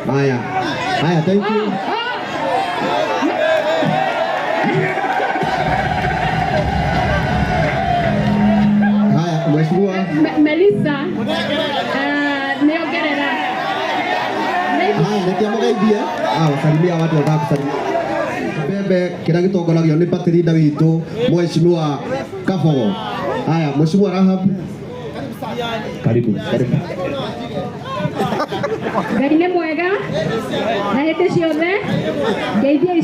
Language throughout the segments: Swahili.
Haya, thank you. Haya, mheshimiwa Melissa niongerera. Haya, nikiamũgeithie. Wasalimia watu wataka kusalimia. Bebe kila gitongoragio ni patrida witũ mheshimiwa Kabogo. Haya, mheshimiwa Rahab. Karibu. Ngai nĩ mwega na hĩndĩ ciothe ngeithia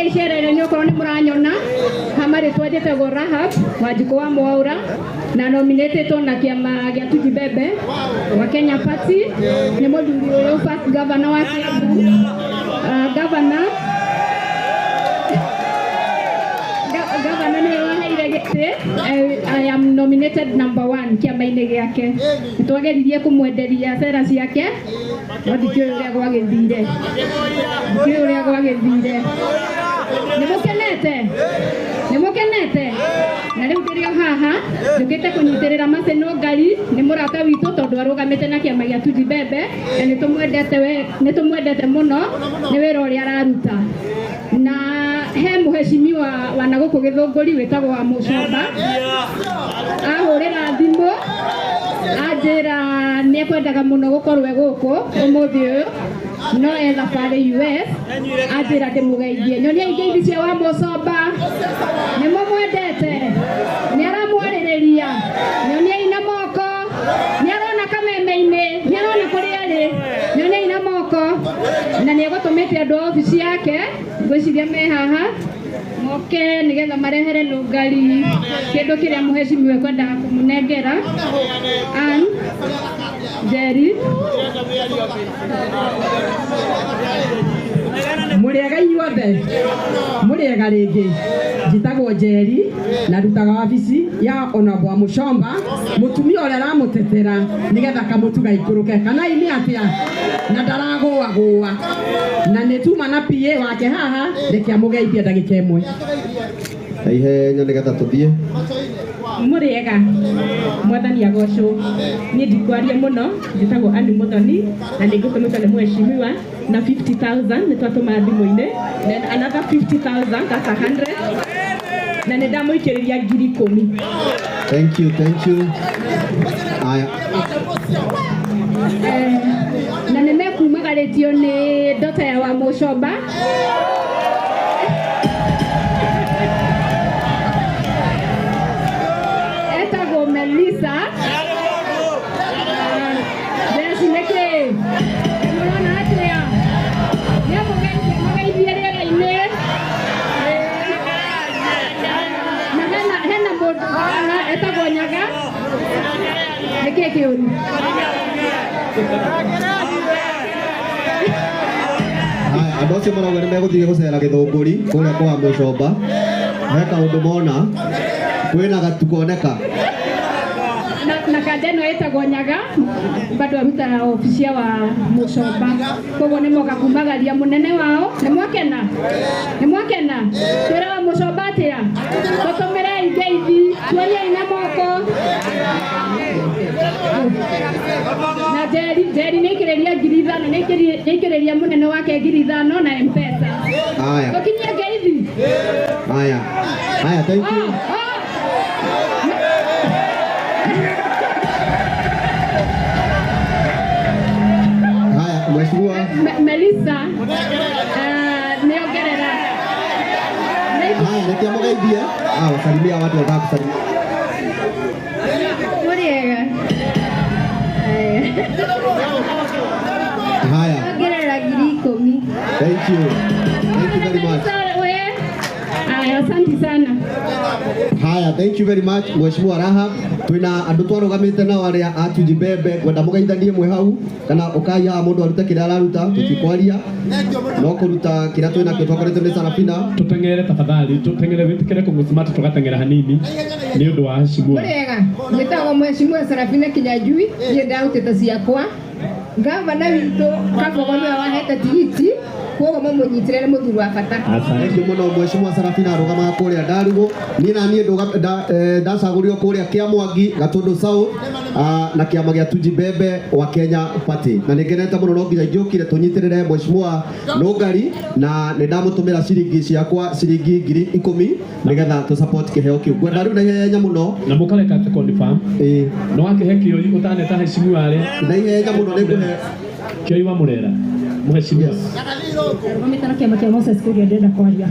iciarĩra-inĩ okorwo nĩ mũranyona hama rĩtwa njĩtagwo Rahab Wanjikũ wa Mwaura na nominated na kĩama gĩa Tuju Bebe wa Kenya Party. Nĩ mũthuri ũyũ first governor wa Kiambu. Governor nĩ waheire gĩtĩ. I am nominated number 1 kĩama-inĩ gĩake. Nĩtwageririe kũmwenderia cera ciake no ndikĩũĩ ũrĩa gwagĩthire. Nĩmũkenete na rĩu ndĩrĩ haha njũkĩte kũnyitĩrĩra Maseno Ngari. Nĩ mũrata witũ tondũ arũgamĩte na kĩama gĩa Tuju Bebe na nĩtũmwendete mũno nĩ wĩra ũrĩa araruta. Na he mũheshimiwa wa nagũkũ Gĩthũngũri wĩtagwo wa Mũcomba ahũrĩra thimũ anjĩra nĩekwendaga mũno gũkorwo gũkũ ũmũthĩ ũyũ no etha barĩ US anjĩra ndĩmũgeithie. Nyonia ingeithi cia wa Mũcomba nĩmũmwendete, nĩaramwarĩrĩria, nyonia ina moko, nĩarona kameme-inĩ, nĩarona kũrĩa arĩ, nyonia ina moko na nĩegũtũmĩte andũ a obici yake ngwĩciria me haha moke nĩgetha marehere Nũngari kĩndũ kĩrĩa mũheshimiwa ekwendaga kũmũnengera. Ann Njeri mũrĩega inyuothe, mũrĩega rĩngĩ. Njĩtagwo Njeri na rutaga wabici ya Honorable wa Mũcomba, mũtumia ũrĩa aramũtetera nĩgetha kamũtu gaikũrũke. Kana nĩ atĩa na ndaragũagũa na nĩtuma na PA wake haha reke amũgeithie ndagĩka ĩmwe. Ihenya nĩgetha tũthiĩ. Mũrĩega mwathani agocwo. Niĩ ndikwaria mũno, njĩtagwo Ann Mũthoni na nĩngũtũmĩtwo nĩ mheshimiwa na 50,000 nĩtwatũma thimũ-inĩ, then another 50,000 that's 100 na nĩndamũikĩrĩria 10,000. Thank you. Haya. na nĩmekumagarĩtio nĩ ndota ya wa Mũcomba. Etagwo Melissa. Ndecinĩkĩ mũrona atĩa nĩamũgeithie rĩera-inĩ na hena mũndũ etagwo Nyaga. Nĩkĩ kĩũru? Andũ acio marauga nĩ megũthiĩ gũcera Gĩthũngũri kũrĩa kwa Mũcomba. He kaũndũ mona kwĩna gatukoneka na kandeno etagwo Nyaga bado arutaga ofisia wa Mũcomba, koguo nĩ moka kumagaria mũnene wao. Nĩ mwakena twĩra wa Mũcomba atĩa tũtũmĩre ingeithi tuoyei na moko. Na Njeri nĩikĩrĩria 5,000 nĩikĩrĩria mũnene wake 5,000 na M-Pesa. Haya. Tũkinyie ngeithi. Haya, thank you. Haya, mheshimiwa Melissa niongerera. Haya, nikiamũgeithie. Wasalimia watu wataka kusalimia. Mũrĩega. Haya. Niongerera 10,000. Thank you very much. Asante sana. Haya, thank you very much mheshimiwa Rahab. Twina andũ twarũgamĩte nao arĩa a Tuju Bebe kwenda mũgeithanie mwe hau kana ũkai haha mũndũ arute kĩrĩa araruta tũtikwaria no kũruta kĩrĩa twĩna kĩo twakoretwo nĩ Sarafina. Tutengere tafadhali, tutengere wĩtĩkĩre kũmũcimata tũgatengera hanini nĩ ũndũ wa Hashimua. Mũrĩega gwĩtagwo mheshimiwa Sarafina Kinyanjui. Niĩ ndarutĩte ciakwa. Gavana witũ Kabogo nĩwe wahete tigiti koguo mumunyitire nĩ mũthuri wa bata. Asante muno Mheshimiwa Sarafina arugamaga kuria Ndarugu ni na niĩ ndacagũrio kuria Kĩamwangi Gatundu South na kĩama gĩa Tuji Bebe wa Kenya Party na nĩngenete mũno no nginya njũkire tũnyitĩrĩre Mheshimiwa Nũngari na nĩ ndamũtũmĩra ciringi ciakwa ciringi 10,000 nĩgetha tũ support kĩheo kĩu. Ngwenda rĩu na ihenya mũno na mũkareka atĩ confirm no wakĩhe kĩoi ũtaneta Mheshimiwa arĩ na ihenya mũno nĩngũhe kĩoi wa Murera Mheshimiwa Rũgamĩte na kĩama kĩa Moses Kuria ndĩrenda kwaria.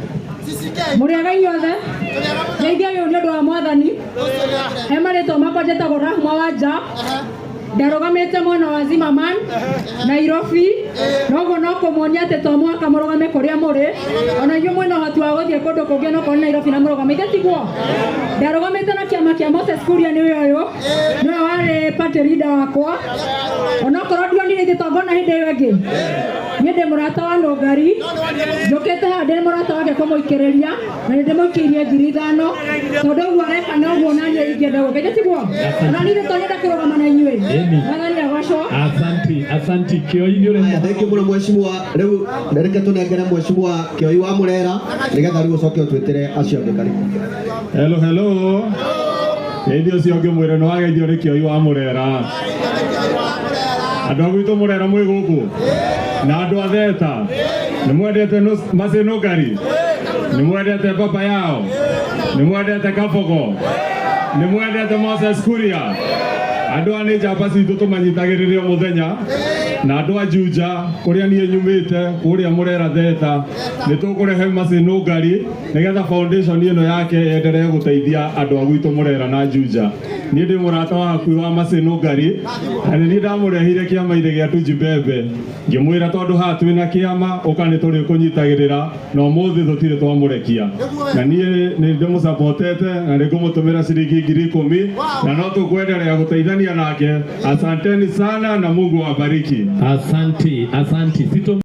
Mũrĩega inyuothe ndeithia ũyũ nĩ ũndũ wa Mwathani he marĩtwa makwa njĩtagwo Rahma Wanja ndarũgamĩte mwena wa Zimmerman Nairobi noguo no kũmuonia atĩ to mwaka mũrũgame kũrĩa mũrĩ ona inyuĩ mwena ũhoti wa gũthiĩ kũndũ kũngĩ no kũrĩ Nairobi na mũrũgamĩte tiguo ndarũgamĩte na kĩama kĩa Moses Kuria nĩwe ũyũ nĩwe warĩ party leader wakwa onakorwo ndionire gĩtongo na hĩndĩ ĩyo ĩngĩ niĩ ndĩ mũrata wa Nũngari njũkĩte haha ndĩ mũrata wake kũmũikĩrĩria na nĩ ndĩmũikĩirie 5,000 tondũ ũguo areka noguo na niĩ ingĩenda gũkĩte tiguo ona niĩ to nyenda kũrũgama na inyuĩ Mwathani agocwo. Asante kĩoi nĩ ũrĩ thank you mũno Mheshimiwa rĩu reke tũnengere Mheshimiwa kĩoi wa Murera nĩgetha rĩu ũcoke ũtwĩtĩre acio angĩ karibu. Hello Ĩndĩ ũcio ũngĩ mwĩre nĩ wageithio nĩ kĩoi wa Murera andũ a gwitũ Murera mwĩ gũkũ na andũ a Theta nĩ mwendete Mercy Nũngari nĩ mwendete baba yao nĩ mwendete Kabogo nĩ mwendete Moses Kuria andũ a nĩ njamba citũ tũmanyitagĩrĩria mũthenya na andũ a Juja kũrĩa niĩ nyumĩte kũrĩa Murera Theta nĩ tũkũrehe Mercy Nũngari nĩgetha foundation ĩno yake yendelee gũteithia andũ a gwitũ Murera na Juja. Niĩ ndĩ mũrata wa hakuhĩ wa Mercy Nũngari na nĩ ndamũrehire kĩama-inĩ gĩa Tuji Bebe ngĩmwĩra tondũ haha twĩna kĩama ũka nĩ tũrĩ kũnyitagĩrĩra na ũmũthĩ tũtirĩ twamũrekia na niĩ nĩ ndĩmũsapotete na nĩ ngũmũtũmĩra ciringi 10,000 na no tũkwenderea gũteithania nake. Asanteni sana na Mungu awabariki. Asante